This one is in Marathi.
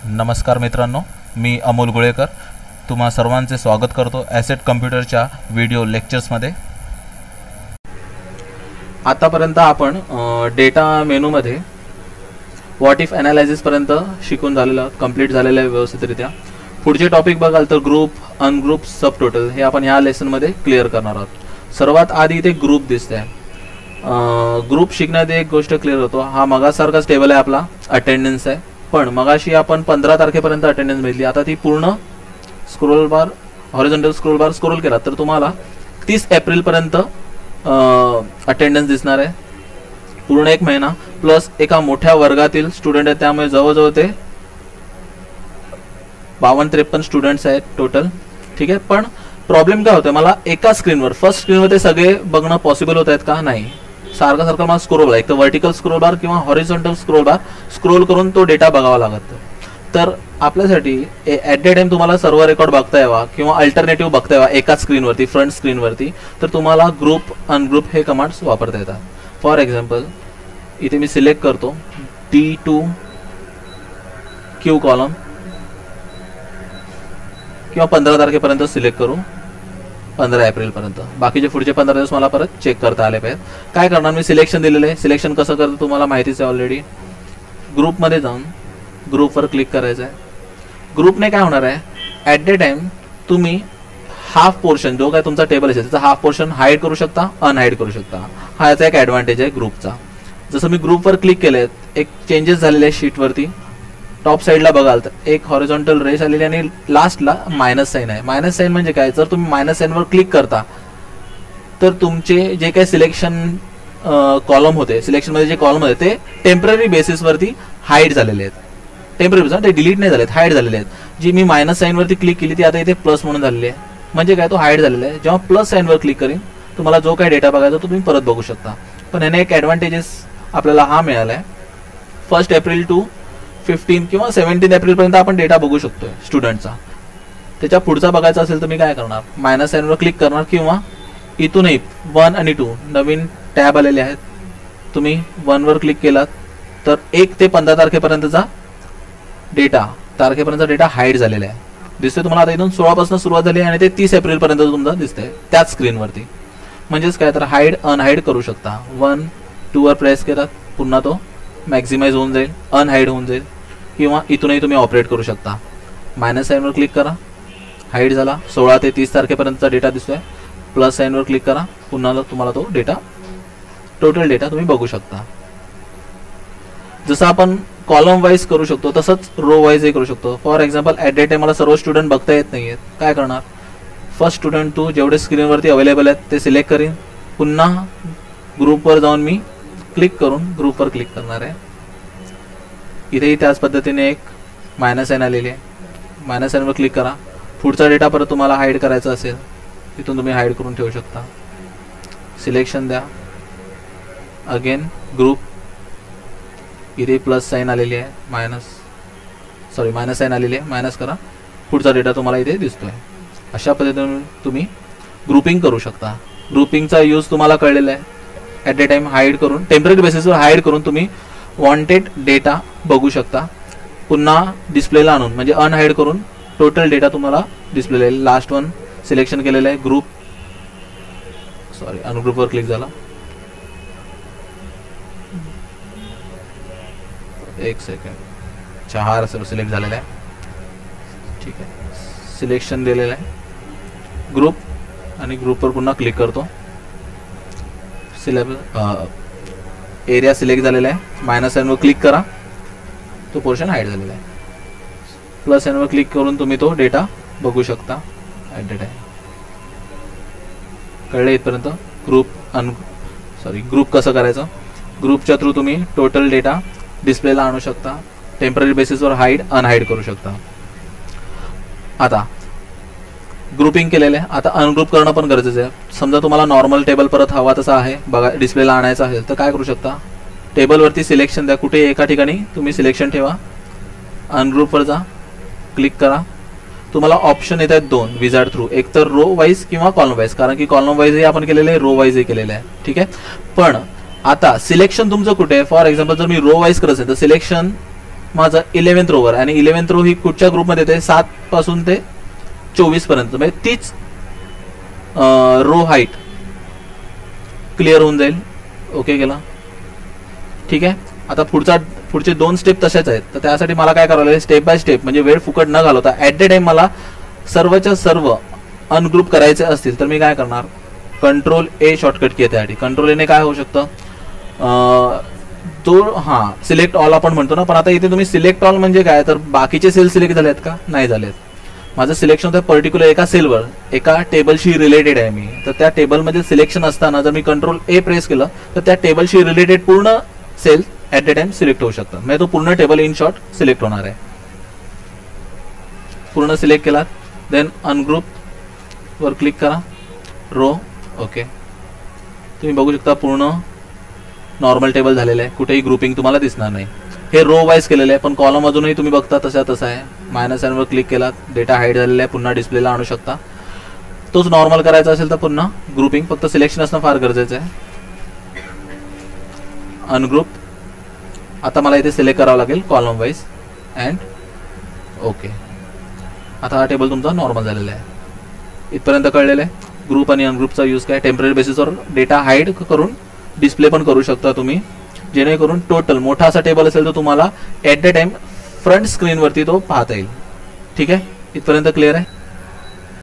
नमस्कार मित्रांनो, मी अमोल गुळेकर तुम्हा सर्वांचे स्वागत करतो ॲसेट कम्प्युटरच्या व्हिडिओ लेक्चर्समध्ये। आतापर्यंत आपण डेटा मेनूमध्ये व्हॉट इफ ॲनालायसिसपर्यंत शिकून झालेलं कंप्लीट झालेलं आहे व्यवस्थितरित्या। पुढचे टॉपिक बघाल तर ग्रुप, अनग्रुप, सब टोटल हे आपण ह्या लेसनमध्ये क्लिअर करणार आहोत। सर्वात आधी इथे ग्रुप दिसते आहे। ग्रुप शिकण्यात एक गोष्ट क्लिअर होतो, हा मगासारखाच टेबल आहे आपला, अटेंडन्स आहे। पण मगाशी आपण 15 तारखेपर्यंत अटेंडन्स मिळाली, आता ती पूर्ण scroll bar, horizontal scroll bar scroll केला तर तुम्हाला 30 एप्रिल पर्यंत अटेंडन्स दिसणार आहे। पूर्ण एक महिना प्लस एका मोठ्या वर्गातील स्टुडंट आहेत, त्यामुळे जवळजवळ ते 52-53 स्टुडंट्स आहेत टोटल। ठीक आहे, पण प्रॉब्लेम काय होतोय, मला एका स्क्रीनवर फर्स्ट स्क्रीनवर ते सगळे बघणं पॉसिबल होत आहेत का? नाही। सारखं मला स्क्रोल बार, एक तर व्हर्टिकल स्क्रोल बार किंवा हॉरिझॉन्टल स्क्रोल बार स्क्रोल करून तो डेटा बघावा लागतो। तर आपल्यासाठी ॲट द टाइम तुम्हाला सर्व रेकॉर्ड बघता यावा किंवा अल्टरनेटिव्ह बघता यावा एकाच स्क्रीनवरती, फ्रंट स्क्रीनवरती, तर तुम्हाला ग्रुप, अनग्रुप हे कमांड्स वापरता येतात। फॉर एक्झाम्पल इथे मी सिलेक्ट करतो D2 Q कॉलम किंवा 15 तारखेपर्यंत सिलेक्ट करू, 15 एप्रिल पर्यंत। बाकीचे पुढचे 15 दिवस मला परत चेक करता आले पाहिजेत। काय करणार, मी सिलेक्शन दिलेलं आहे। सिलेक्शन कसं करतो तुम्हाला माहितीच आहे ऑलरेडी। ग्रुपमध्ये जाऊन ग्रुपवर क्लिक करायचं आहे। ग्रुपने काय होणार आहे, ॲट द टाइम तुम्ही हाफ पोर्शन जो काय तुमचा टेबल असेल त्याचा हाफ पोर्शन हाईड करू शकता, अनहाईड करू शकता। हा याचा एक ॲडव्हान्टेज आहे ग्रुपचा। जसं मी ग्रुपवर क्लिक केले, एक चेंजेस झालेले आहे शीटवरती। टॉप साईडला बघाल तर एक हॉरिझॉन्टल रेस आलेली आणि लास्टला मायनस साइन आहे। मायनस साइन म्हणजे काय, जर तुम्ही मायनस साइनवर क्लिक करता तर तुमचे जे काही सिलेक्शन कॉलम होते, सिलेक्शनमध्ये जे कॉलम होते ते टेम्पररी बेसिसवरती हाईड झालेले आहेत। टेम्पररी बेसिस, ते डिलीट नाही झालेत, हाईड झालेले आहेत। जी मी मायनस साइनवरती क्लिक केली ती आता इथे प्लस म्हणून झालेली आहे, म्हणजे काय, तो हाईड झालेला आहे। जेव्हा प्लस साइनवर क्लिक करीन तुम्हाला जो काही डेटा बघायचा तो तुम्ही परत बघू शकता। पण ह्याने एक ॲडव्हान्टेजेस आपल्याला हा मिळाला आहे, 1 एप्रिल टू 15 किंवा 17 एप्रिल पर्यंत आपण डेटा बघू शकतोय स्टुडंटचा। त्याच्या पुढचा बघायचा असेल तर मी काय करणार, मायनस साइनवर क्लिक करणार किंवा इथूनही 1 आणि 2 नवीन टॅब आलेले आहेत। तुम्ही 1 वर क्लिक केलात तर 1 ते 15 तारखेपर्यंतचा डेटा हाईड झालेला आहे, दिसतोय तुम्हाला। आता इथून 16 पासून सुरुवात झाली आणि ते 30 एप्रिल पर्यंत तुमचा दिसतंय त्याच स्क्रीनवरती। म्हणजेच काय, तर हाईड, अनहाईड करू शकता। 1, 2 वर प्रेस केलात पुन्हा तो मॅक्झिमाइज होऊन जाईल, अनहाईड होऊन जाईल, किंवा इथूनही तुम्ही ऑपरेट करू शकता। मायनस साइनवर क्लिक करा, हाईड झाला, 16 ते 30 तारखेपर्यंतचा डेटा दिसतोय। प्लस साइनवर क्लिक करा, पुन्हा तुम्हाला तो डेटा, टोटल डेटा तुम्ही बघू शकता। जसं आपण कॉलम वाईज करू शकतो तसंच रो वाईजही करू शकतो। For example at the time मला सर्व स्टुडंट बघता येत नाहीयेत, काय करणार, फर्स्ट स्टुडंट टू जेवढे स्क्रीनवरती अवेलेबल आहेत ते सिलेक्ट करीन, पुन्हा ग्रुपवर जाऊन मी क्लिक करून ग्रुपवर क्लिक करणार आहे। इथेही त्याच पद्धतीने एक मायनस साइन आलेली आहे, मायनस साइनवर क्लिक करा। पुढचा डेटा परत तुम्हाला हाईड करायचा असेल तिथून तुम्ही हाईड करून ठेवू शकता। सिलेक्शन द्या, अगेन ग्रुप, इथे प्लस साइन आलेली आहे, मायनस साइन आलेली आहे, मायनस करा, पुढचा डेटा तुम्हाला इथे दिसतोय। अशा पद्धतीने तुम्ही ग्रुपिंग करू शकता। ग्रुपिंगचा यूज तुम्हाला कळलेला आहे। ॲट द टाइम हाईड करून, टेम्पररी बेसिसवर हाईड करून तुम्ही वॉन्टेड डेटा बघू शकता। पुन्हा डिस्प्लेला आणून म्हणजे अनहाईड करून टोटल डेटा तुम्हाला डिस्प्लेला येईल। लास्ट वन सिलेक्शन केलेलं आहे, ग्रुप, अनग्रुपवर क्लिक झाला, एक सेकंड, 4 सिलेक्ट झालेला आहे। ठीक आहे, सिलेक्शन दिलेलं आहे ग्रुप आणि ग्रुपवर पुन्हा क्लिक करतो। एरिया सिलेक्ट झालेला आहे, मायनस साइनवर क्लिक करा, तो पोर्शन हाईड झालेला आहे। प्लस साइनवर क्लिक करून तुम्ही तो डेटा बघू शकता ॲट द टाइम। कळले इथपर्यंत? ग्रुप कसं करायचं, ग्रुपच्या थ्रू तुम्ही टोटल डेटा डिस्प्लेला आणू शकता, टेम्पररी बेसिसवर हाईड, अनहाईड करू शकता। आता ग्रुपिंग केलेलं आहे, आता अनग्रुप करणं पण गरजेचं आहे। समजा तुम्हाला नॉर्मल टेबल परत हवा तसा आहे बघा, डिस्प्लेला आणायचा असेल तर काय करू शकता, टेबलवरती सिलेक्शन द्या, कुठे एका ठिकाणी तुम्ही सिलेक्शन ठेवा, अनग्रुपवर जा, क्लिक करा। तुम्हाला ऑप्शन येत आहेत 2 विजार्ड थ्रू, एक तर रो वाईज किंवा कॉलम वाईज, कारण की कॉलम वाईजही आपण केलेलं आहे, रो वाईजही केलेलं आहे। ठीक आहे, पण आता सिलेक्शन तुमचं कुठे आहे, फॉर एक्झाम्पल जर मी रो वाईज करत असेल तर सिलेक्शन माझं 11th रोवर आणि 11th रो ही कुठच्या ग्रुपमध्ये येते 7 पासून ते 24 पर्यंत, म्हणजे तीच रो हाईट क्लिअर होऊन जाईल. ओके केला, ठीक आहे. आता पुढचे 2 स्टेप तशाच आहेत, तर त्यासाठी मला काय करावं लागेल, स्टेप बाय स्टेप, म्हणजे वेळ फुकट न घालवता ॲट द टाइम मला सर्वच्या सर्व अनग्रुप करायचे असतील तर मी काय करणार, कंट्रोल ए शॉर्टकट की त्यासाठी. कंट्रोल एने काय होऊ शकतं, तो सिलेक्ट ऑल आपण म्हणतो ना, पण आता इथे तुम्ही सिलेक्ट ऑल म्हणजे काय, तर बाकीचे सेल सिलेक्ट झालेत का, नाही झालेत. माझं सिलेक्शन होतं पर्टिक्युलर एका सेलवर, एका टेबलशी रिलेटेड आहे मी, तर त्या टेबलमध्ये सिलेक्शन असताना जर मी कंट्रोल ए प्रेस केलं तर त्या टेबलशी रिलेटेड पूर्ण cell at the time select होऊ शकतात, म्हणजे तो पूर्ण टेबल इन शॉर्ट सिलेक्ट होणार आहे. पूर्ण सिलेक्ट केला, देन अनग्रुप वर क्लिक करा, रो. ओके, तुम्ही बघू शकता पूर्ण नॉर्मल टेबल झालेलं आहे, कुठेही ग्रुपिंग तुम्हाला दिसणार नाही. हे रो वाईज केलेलं आहे, पण कॉलम अजूनही तुम्ही बघता तसा आहे. मायनस वर क्लिक केला, डेटा हाईड झालेला आहे, पुन्हा डिस्प्लेला आणू शकता. तोच नॉर्मल करायचा असेल तर पुन्हा ग्रुपिंग, फक्त सिलेक्शन असणं फार गरजेचं आहे. अनग्रुप, आता मला इथे सिलेक्ट करावं लागेल कॉलम वाईज अँड ओके. आता हा टेबल तुमचा नॉर्मल झालेला आहे. इथपर्यंत कळलेलं आहे. ग्रुप आणि अनग्रुपचा यूज काय, टेम्पररी बेसिसवर डेटा हाईड करून डिस्प्ले पण करू शकता तुम्ही, जेणेकरून टोटल मोठा असा टेबल असेल तर तुम्हाला ॲट द टाइम फ्रंट स्क्रीनवरती तो पाहता येईल. ठीक आहे, इथपर्यंत क्लिअर आहे.